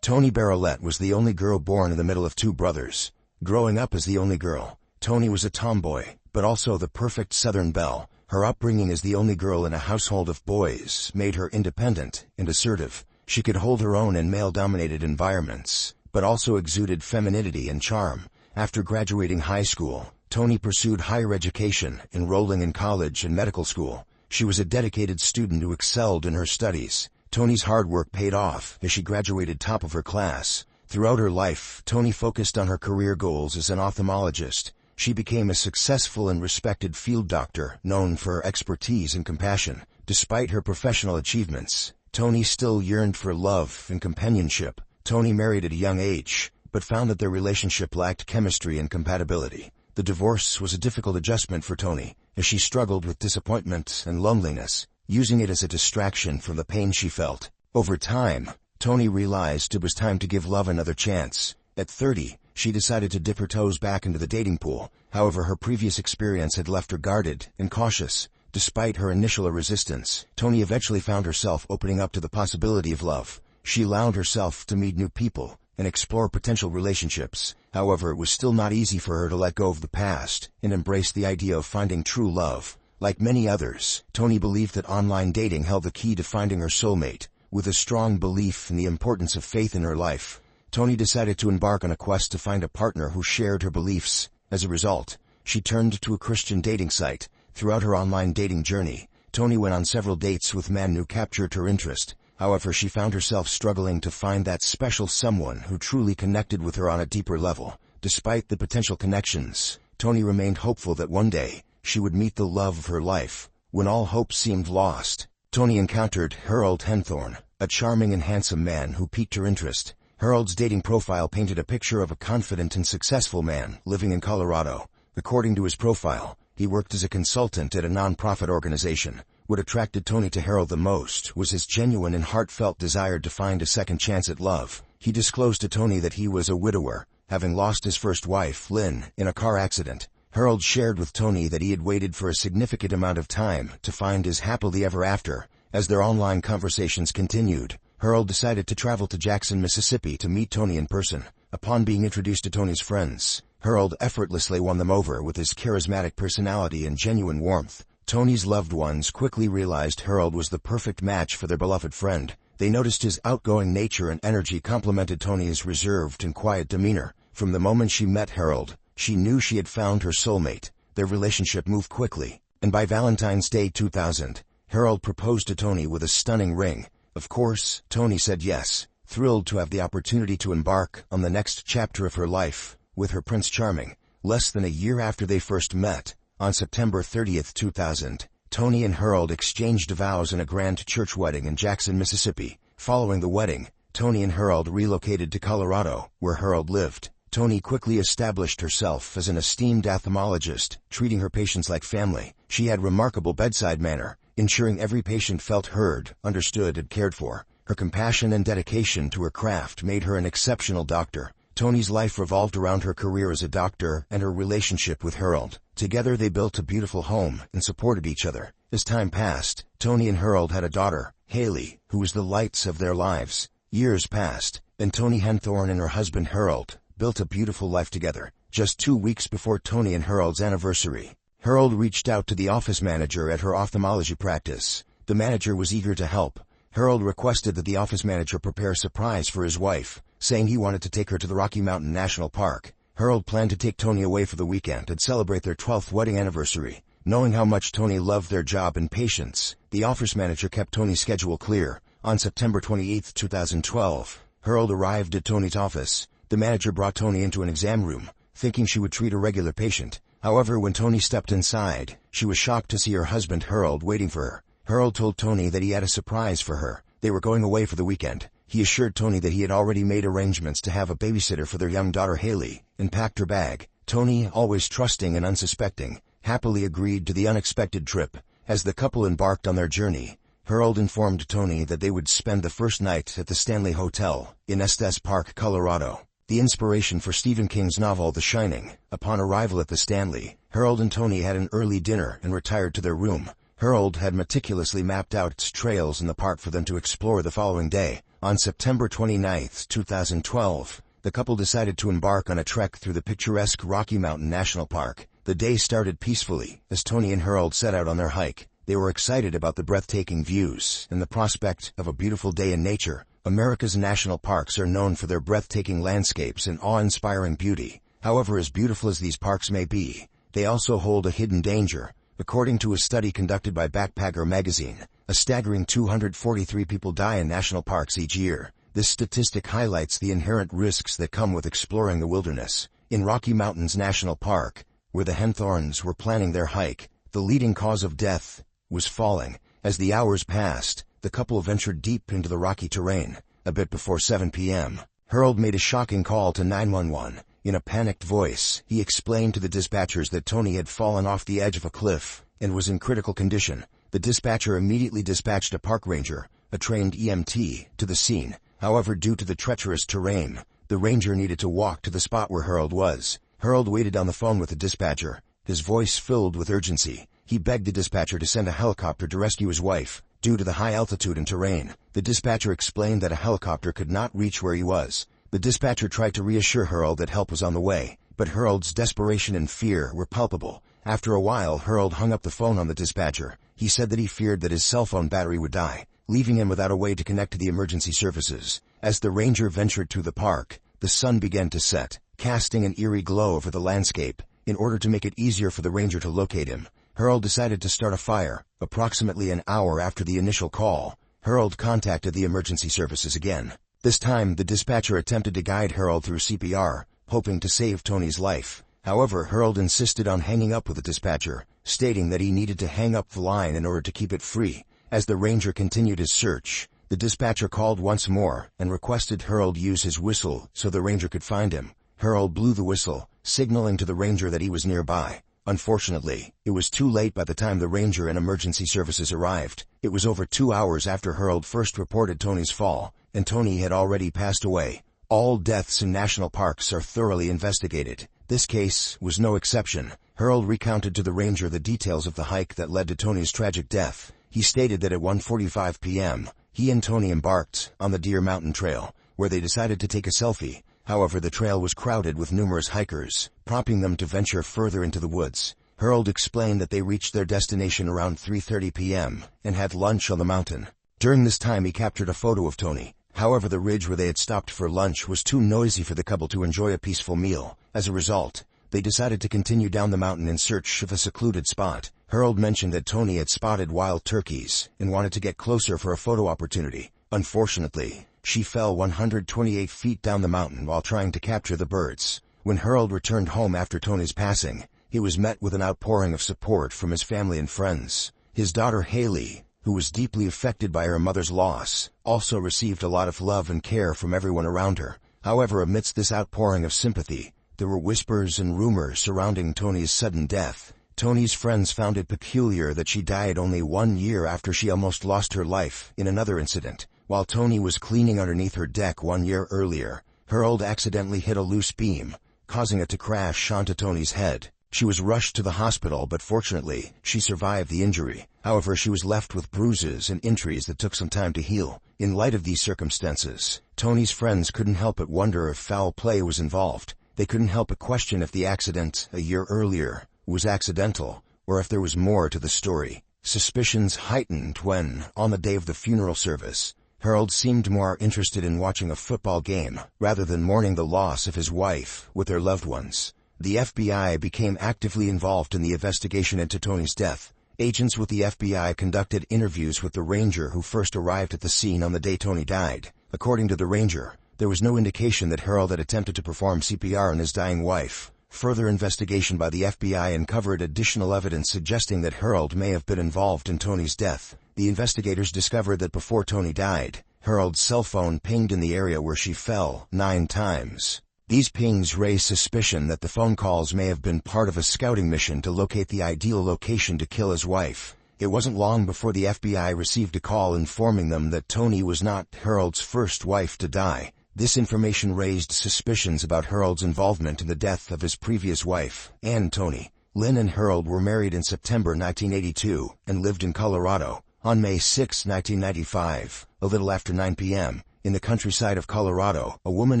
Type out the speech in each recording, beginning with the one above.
Toni Berolet was the only girl born in the middle of two brothers. Growing up as the only girl, Toni was a tomboy, but also the perfect Southern belle. Her upbringing as the only girl in a household of boys made her independent and assertive. She could hold her own in male-dominated environments, but also exuded femininity and charm. After graduating high school, Toni pursued higher education, enrolling in college and medical school. She was a dedicated student who excelled in her studies. Toni's hard work paid off as she graduated top of her class. Throughout her life, Toni focused on her career goals as an ophthalmologist. She became a successful and respected field doctor, known for her expertise and compassion. Despite her professional achievements, Toni still yearned for love and companionship. Toni married at a young age, but found that their relationship lacked chemistry and compatibility. The divorce was a difficult adjustment for Toni, as she struggled with disappointment and loneliness, using it as a distraction from the pain she felt. Over time, Toni realized it was time to give love another chance. At 30, she decided to dip her toes back into the dating pool. However, her previous experience had left her guarded and cautious. Despite her initial resistance, Toni eventually found herself opening up to the possibility of love. She allowed herself to meet new people and explore potential relationships. However, it was still not easy for her to let go of the past and embrace the idea of finding true love. Like many others, Toni believed that online dating held the key to finding her soulmate. With a strong belief in the importance of faith in her life, Toni decided to embark on a quest to find a partner who shared her beliefs. As a result, she turned to a Christian dating site. Throughout her online dating journey, Toni went on several dates with men who captured her interest. However, she found herself struggling to find that special someone who truly connected with her on a deeper level. Despite the potential connections, Toni remained hopeful that one day she would meet the love of her life. When all hope seemed lost, Toni encountered Harold Henthorne, a charming and handsome man who piqued her interest. Harold's dating profile painted a picture of a confident and successful man living in Colorado. According to his profile, he worked as a consultant at a non-profit organization. What attracted Toni to Harold the most was his genuine and heartfelt desire to find a second chance at love. He disclosed to Toni that he was a widower, having lost his first wife, Lynn, in a car accident. Harold shared with Toni that he had waited for a significant amount of time to find his happily ever after. As their online conversations continued, Harold decided to travel to Jackson, Mississippi to meet Toni in person. Upon being introduced to Toni's friends, Harold effortlessly won them over with his charismatic personality and genuine warmth. Toni's loved ones quickly realized Harold was the perfect match for their beloved friend. They noticed his outgoing nature and energy complemented Toni's reserved and quiet demeanor. From the moment she met Harold, she knew she had found her soulmate. Their relationship moved quickly, and by Valentine's Day 2000, Harold proposed to Toni with a stunning ring. Of course, Toni said yes, thrilled to have the opportunity to embark on the next chapter of her life with her Prince Charming. Less than a year after they first met, on September 30, 2000, Toni and Harold exchanged vows in a grand church wedding in Jackson, Mississippi. Following the wedding, Toni and Harold relocated to Colorado, where Harold lived. Toni quickly established herself as an esteemed ophthalmologist, treating her patients like family. She had remarkable bedside manner, ensuring every patient felt heard, understood, and cared for. Her compassion and dedication to her craft made her an exceptional doctor. Toni's life revolved around her career as a doctor and her relationship with Harold. Together they built a beautiful home and supported each other. As time passed, Toni and Harold had a daughter, Haley, who was the lights of their lives. Years passed, and Toni Henthorne and her husband Harold built a beautiful life together. Just 2 weeks before Toni and Harold's anniversary, Harold reached out to the office manager at her ophthalmology practice. The manager was eager to help. Harold requested that the office manager prepare a surprise for his wife, saying he wanted to take her to the Rocky Mountain National Park. Harold planned to take Toni away for the weekend and celebrate their 12th wedding anniversary. Knowing how much Toni loved their job and patients, the office manager kept Toni's schedule clear. On September 28, 2012, Harold arrived at Toni's office. The manager brought Toni into an exam room, thinking she would treat a regular patient. However, when Toni stepped inside, she was shocked to see her husband Harold waiting for her. Harold told Toni that he had a surprise for her. They were going away for the weekend. He assured Toni that he had already made arrangements to have a babysitter for their young daughter Haley, and packed her bag. Toni, always trusting and unsuspecting, happily agreed to the unexpected trip. As the couple embarked on their journey, Harold informed Toni that they would spend the first night at the Stanley Hotel in Estes Park, Colorado, the inspiration for Stephen King's novel The Shining. Upon arrival at the Stanley, Harold and Toni had an early dinner and retired to their room. Harold had meticulously mapped out trails in the park for them to explore the following day. On September 29, 2012, the couple decided to embark on a trek through the picturesque Rocky Mountain National Park. The day started peacefully as Toni and Harold set out on their hike. They were excited about the breathtaking views and the prospect of a beautiful day in nature. America's national parks are known for their breathtaking landscapes and awe-inspiring beauty. However, as beautiful as these parks may be, they also hold a hidden danger. According to a study conducted by Backpacker magazine, a staggering 243 people die in national parks each year. This statistic highlights the inherent risks that come with exploring the wilderness. In Rocky Mountains National Park, where the Henthorns were planning their hike, the leading cause of death was falling. As the hours passed, the couple ventured deep into the rocky terrain. A bit before 7 p.m., Harold made a shocking call to 911. In a panicked voice, he explained to the dispatchers that Toni had fallen off the edge of a cliff and was in critical condition. The dispatcher immediately dispatched a park ranger, a trained EMT, to the scene. However, due to the treacherous terrain, the ranger needed to walk to the spot where Harold was. Harold waited on the phone with the dispatcher, his voice filled with urgency. He begged the dispatcher to send a helicopter to rescue his wife. Due to the high altitude and terrain, the dispatcher explained that a helicopter could not reach where he was. The dispatcher tried to reassure Harold that help was on the way, but Harold's desperation and fear were palpable. After a while, Harold hung up the phone on the dispatcher. He said that he feared that his cell phone battery would die, leaving him without a way to connect to the emergency services. As the ranger ventured through the park, the sun began to set, casting an eerie glow over the landscape. In order to make it easier for the ranger to locate him, Harold decided to start a fire. Approximately an hour after the initial call, Harold contacted the emergency services again. This time, the dispatcher attempted to guide Harold through CPR, hoping to save Toni's life. However, Harold insisted on hanging up with the dispatcher, stating that he needed to hang up the line in order to keep it free. As the ranger continued his search, the dispatcher called once more and requested Harold use his whistle so the ranger could find him. Harold blew the whistle, signaling to the ranger that he was nearby. Unfortunately, it was too late by the time the ranger and emergency services arrived. It was over 2 hours after Harold first reported Toni's fall, and Toni had already passed away. All deaths in national parks are thoroughly investigated. This case was no exception. Harold recounted to the ranger the details of the hike that led to Toni's tragic death. He stated that at 1:45 p.m., he and Toni embarked on the Deer Mountain Trail, where they decided to take a selfie. However, the trail was crowded with numerous hikers, prompting them to venture further into the woods. Harold explained that they reached their destination around 3:30 p.m. and had lunch on the mountain. During this time, he captured a photo of Toni. However, the ridge where they had stopped for lunch was too noisy for the couple to enjoy a peaceful meal. As a result, they decided to continue down the mountain in search of a secluded spot. Harold mentioned that Toni had spotted wild turkeys and wanted to get closer for a photo opportunity. Unfortunately, she fell 128 feet down the mountain while trying to capture the birds. When Harold returned home after Toni's passing, he was met with an outpouring of support from his family and friends. His daughter Haley, who was deeply affected by her mother's loss, also received a lot of love and care from everyone around her. However, amidst this outpouring of sympathy, there were whispers and rumors surrounding Toni's sudden death. Toni's friends found it peculiar that she died only 1 year after she almost lost her life in another incident. While Toni was cleaning underneath her deck 1 year earlier, Harold accidentally hit a loose beam, causing it to crash onto Toni's head. She was rushed to the hospital, but fortunately, she survived the injury. However, she was left with bruises and injuries that took some time to heal. In light of these circumstances, Toni's friends couldn't help but wonder if foul play was involved. They couldn't help but question if the accident a year earlier was accidental, or if there was more to the story. Suspicions heightened when, on the day of the funeral service, Harold seemed more interested in watching a football game rather than mourning the loss of his wife with their loved ones. The FBI became actively involved in the investigation into Toni's death. Agents with the FBI conducted interviews with the ranger who first arrived at the scene on the day Toni died. According to the ranger, there was no indication that Harold had attempted to perform CPR on his dying wife. Further investigation by the FBI uncovered additional evidence suggesting that Harold may have been involved in Toni's death. The investigators discovered that before Toni died, Harold's cell phone pinged in the area where she fell 9 times. These pings raised suspicion that the phone calls may have been part of a scouting mission to locate the ideal location to kill his wife. It wasn't long before the FBI received a call informing them that Toni was not Harold's first wife to die. This information raised suspicions about Harold's involvement in the death of his previous wife, and Toni. Lynn and Harold were married in September 1982 and lived in Colorado. On May 6, 1995, a little after 9 p.m., In the countryside of Colorado, a woman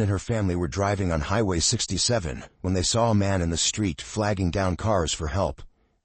and her family were driving on Highway 67 when they saw a man in the street flagging down cars for help.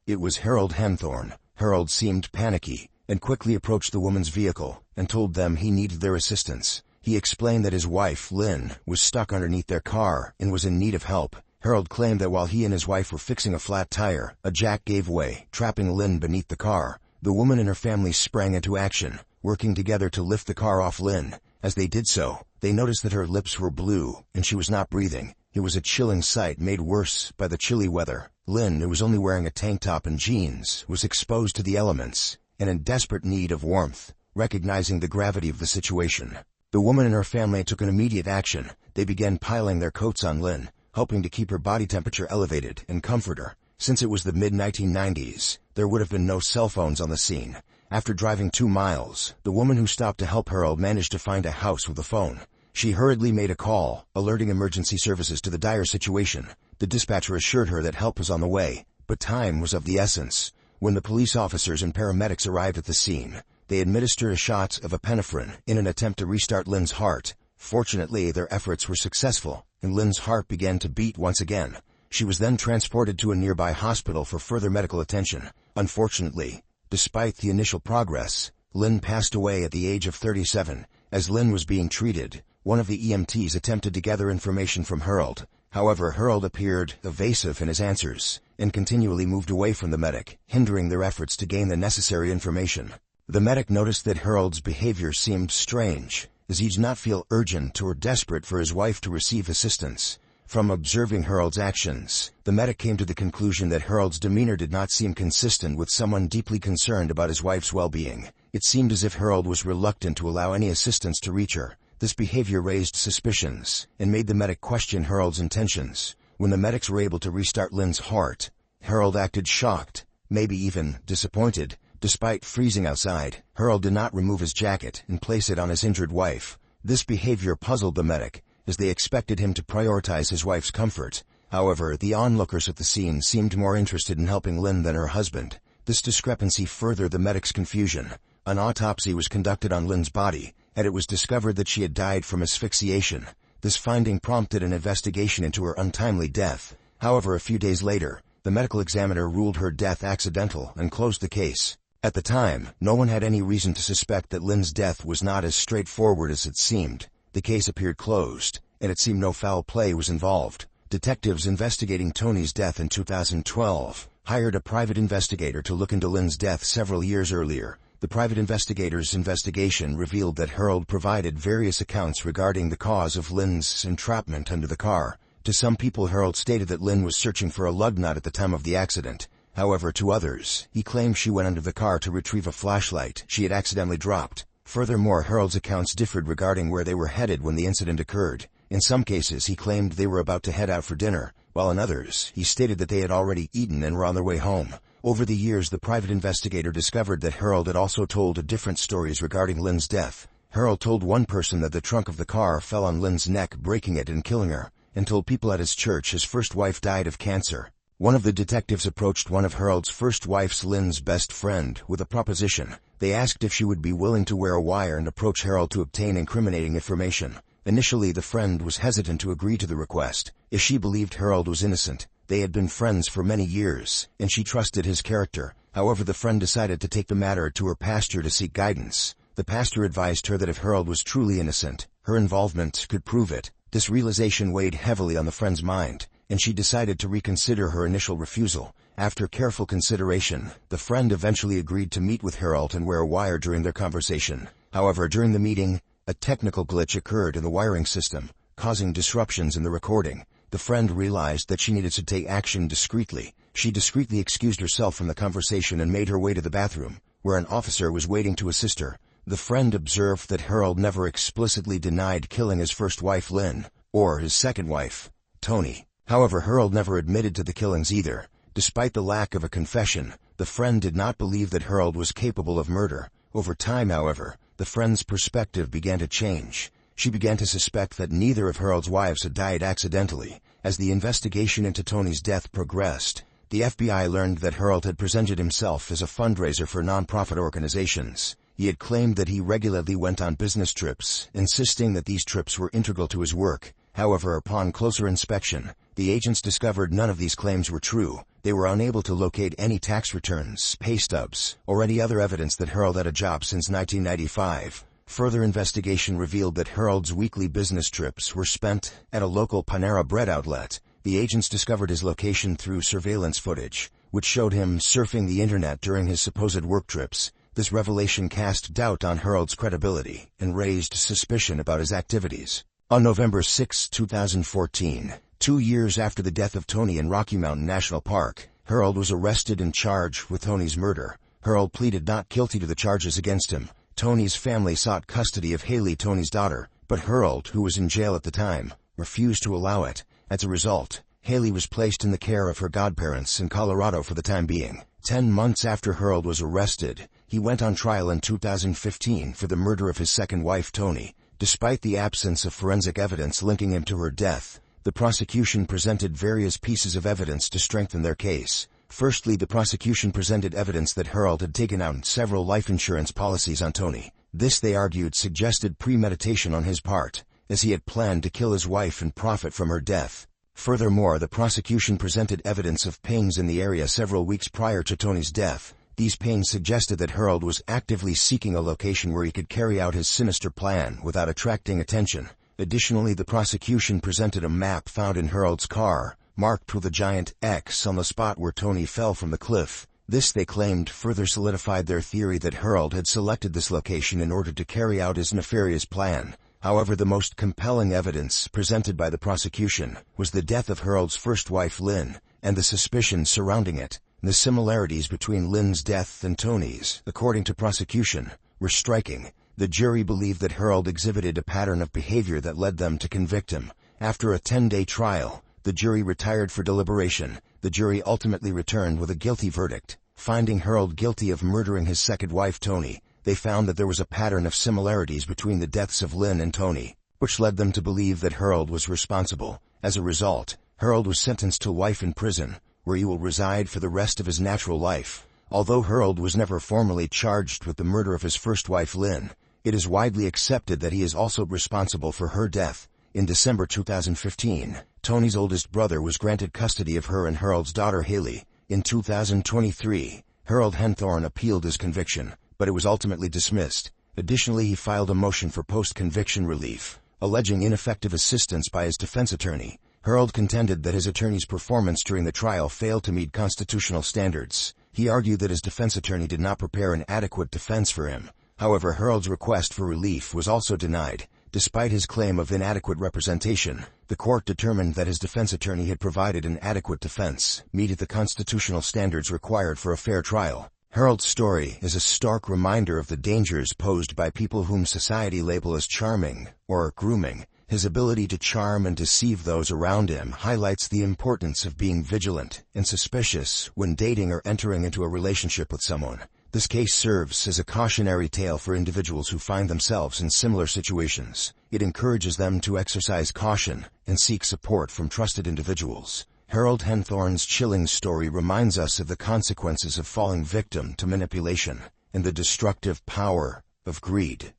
It was Harold Henthorne. Harold seemed panicky and quickly approached the woman's vehicle and told them he needed their assistance. He explained that his wife, Lynn, was stuck underneath their car and was in need of help. Harold claimed that while he and his wife were fixing a flat tire, a jack gave way, trapping Lynn beneath the car. The woman and her family sprang into action, working together to lift the car off Lynn. As they did so, they noticed that her lips were blue and she was not breathing. It was a chilling sight made worse by the chilly weather. Lynn, who was only wearing a tank top and jeans, was exposed to the elements and in desperate need of warmth. Recognizing the gravity of the situation, the woman and her family took an immediate action. They began piling their coats on Lynn, hoping to keep her body temperature elevated and comfort her. Since it was the mid-1990s, there would have been no cell phones on the scene. After driving 2 miles, the woman who stopped to help Harold managed to find a house with a phone. She hurriedly made a call, alerting emergency services to the dire situation. The dispatcher assured her that help was on the way, but time was of the essence. When the police officers and paramedics arrived at the scene, they administered a shot of epinephrine in an attempt to restart Lynn's heart. Fortunately, their efforts were successful, and Lynn's heart began to beat once again. She was then transported to a nearby hospital for further medical attention. Unfortunately, despite the initial progress, Lynn passed away at the age of 37. As Lynn was being treated, one of the EMTs attempted to gather information from Harold. However, Harold appeared evasive in his answers and continually moved away from the medic, hindering their efforts to gain the necessary information. The medic noticed that Harold's behavior seemed strange, as he did not feel urgent or desperate for his wife to receive assistance. From observing Harold's actions, the medic came to the conclusion that Harold's demeanor did not seem consistent with someone deeply concerned about his wife's well-being. It seemed as if Harold was reluctant to allow any assistance to reach her. This behavior raised suspicions and made the medic question Harold's intentions. When the medics were able to restart Lynn's heart, Harold acted shocked, maybe even disappointed. Despite freezing outside, Harold did not remove his jacket and place it on his injured wife. This behavior puzzled the medic, as they expected him to prioritize his wife's comfort. However, the onlookers at the scene seemed more interested in helping Lynn than her husband. This discrepancy furthered the medic's confusion. An autopsy was conducted on Lynn's body, and it was discovered that she had died from asphyxiation. This finding prompted an investigation into her untimely death. However, a few days later, the medical examiner ruled her death accidental and closed the case. At the time, no one had any reason to suspect that Lynn's death was not as straightforward as it seemed. The case appeared closed, and it seemed no foul play was involved. Detectives investigating Toni's death in 2012 hired a private investigator to look into Lynn's death several years earlier. The private investigator's investigation revealed that Harold provided various accounts regarding the cause of Lynn's entrapment under the car. To some people, Harold stated that Lynn was searching for a lug nut at the time of the accident. However, to others, he claimed she went under the car to retrieve a flashlight she had accidentally dropped. Furthermore, Harold's accounts differed regarding where they were headed when the incident occurred. In some cases, he claimed they were about to head out for dinner, while in others, he stated that they had already eaten and were on their way home. Over the years, the private investigator discovered that Harold had also told different stories regarding Lynn's death. Harold told one person that the trunk of the car fell on Lynn's neck, breaking it and killing her, and told people at his church his first wife died of cancer. One of the detectives approached one of Harold's first wife's, Lynn's best friend, with a proposition. They asked if she would be willing to wear a wire and approach Harold to obtain incriminating information. Initially, the friend was hesitant to agree to the request, as she believed Harold was innocent. They had been friends for many years, and she trusted his character. However, the friend decided to take the matter to her pastor to seek guidance. The pastor advised her that if Harold was truly innocent, her involvement could prove it. This realization weighed heavily on the friend's mind, and she decided to reconsider her initial refusal. After careful consideration, the friend eventually agreed to meet with Harold and wear a wire during their conversation. However, during the meeting, a technical glitch occurred in the wiring system, causing disruptions in the recording. The friend realized that she needed to take action discreetly. She discreetly excused herself from the conversation and made her way to the bathroom, where an officer was waiting to assist her. The friend observed that Harold never explicitly denied killing his first wife, Lynn, or his second wife, Toni. However, Harold never admitted to the killings either. Despite the lack of a confession, the friend did not believe that Harold was capable of murder. Over time, however, the friend's perspective began to change. She began to suspect that neither of Harold's wives had died accidentally. As the investigation into Toni's death progressed, the FBI learned that Harold had presented himself as a fundraiser for non-profit organizations. He had claimed that he regularly went on business trips, insisting that these trips were integral to his work. However, upon closer inspection, the agents discovered none of these claims were true. They were unable to locate any tax returns, pay stubs, or any other evidence that Harold had a job since 1995. Further investigation revealed that Harold's weekly business trips were spent at a local Panera Bread outlet. The agents discovered his location through surveillance footage, which showed him surfing the internet during his supposed work trips. This revelation cast doubt on Harold's credibility and raised suspicion about his activities. On November 6, 2014, 2 years after the death of Toni in Rocky Mountain National Park, Harold was arrested and charged with Toni's murder. Harold pleaded not guilty to the charges against him. Toni's family sought custody of Haley, Toni's daughter, but Harold, who was in jail at the time, refused to allow it. As a result, Haley was placed in the care of her godparents in Colorado for the time being. 10 months after Harold was arrested, he went on trial in 2015 for the murder of his second wife, Toni. Despite the absence of forensic evidence linking him to her death, the prosecution presented various pieces of evidence to strengthen their case. Firstly, the prosecution presented evidence that Harold had taken out several life insurance policies on Toni. This, they argued, suggested premeditation on his part, as he had planned to kill his wife and profit from her death. Furthermore, the prosecution presented evidence of pains in the area several weeks prior to Toni's death. These pains suggested that Harold was actively seeking a location where he could carry out his sinister plan without attracting attention. Additionally, the prosecution presented a map found in Harold's car, marked with a giant X on the spot where Toni fell from the cliff. This, they claimed, further solidified their theory that Harold had selected this location in order to carry out his nefarious plan. However, the most compelling evidence presented by the prosecution was the death of Harold's first wife, Lynn, and the suspicions surrounding it. The similarities between Lynn's death and Toni's, according to prosecution, were striking. The jury believed that Harold exhibited a pattern of behavior that led them to convict him. After a 10-day trial, the jury retired for deliberation. The jury ultimately returned with a guilty verdict. Finding Harold guilty of murdering his second wife, Toni, they found that there was a pattern of similarities between the deaths of Lynn and Toni, which led them to believe that Harold was responsible. As a result, Harold was sentenced to life in prison, where he will reside for the rest of his natural life. Although Harold was never formally charged with the murder of his first wife, Lynn, it is widely accepted that he is also responsible for her death. In December 2015, Toni's oldest brother was granted custody of her and Harold's daughter, Haley. In 2023, Harold Henthorne appealed his conviction, but it was ultimately dismissed. Additionally, he filed a motion for post-conviction relief, alleging ineffective assistance by his defense attorney. Harold contended that his attorney's performance during the trial failed to meet constitutional standards. He argued that his defense attorney did not prepare an adequate defense for him. However, Harold's request for relief was also denied. Despite his claim of inadequate representation, the court determined that his defense attorney had provided an adequate defense, meeting the constitutional standards required for a fair trial. Harold's story is a stark reminder of the dangers posed by people whom society labels as charming or grooming. His ability to charm and deceive those around him highlights the importance of being vigilant and suspicious when dating or entering into a relationship with someone. This case serves as a cautionary tale for individuals who find themselves in similar situations. It encourages them to exercise caution and seek support from trusted individuals. Harold Henthorne's chilling story reminds us of the consequences of falling victim to manipulation and the destructive power of greed.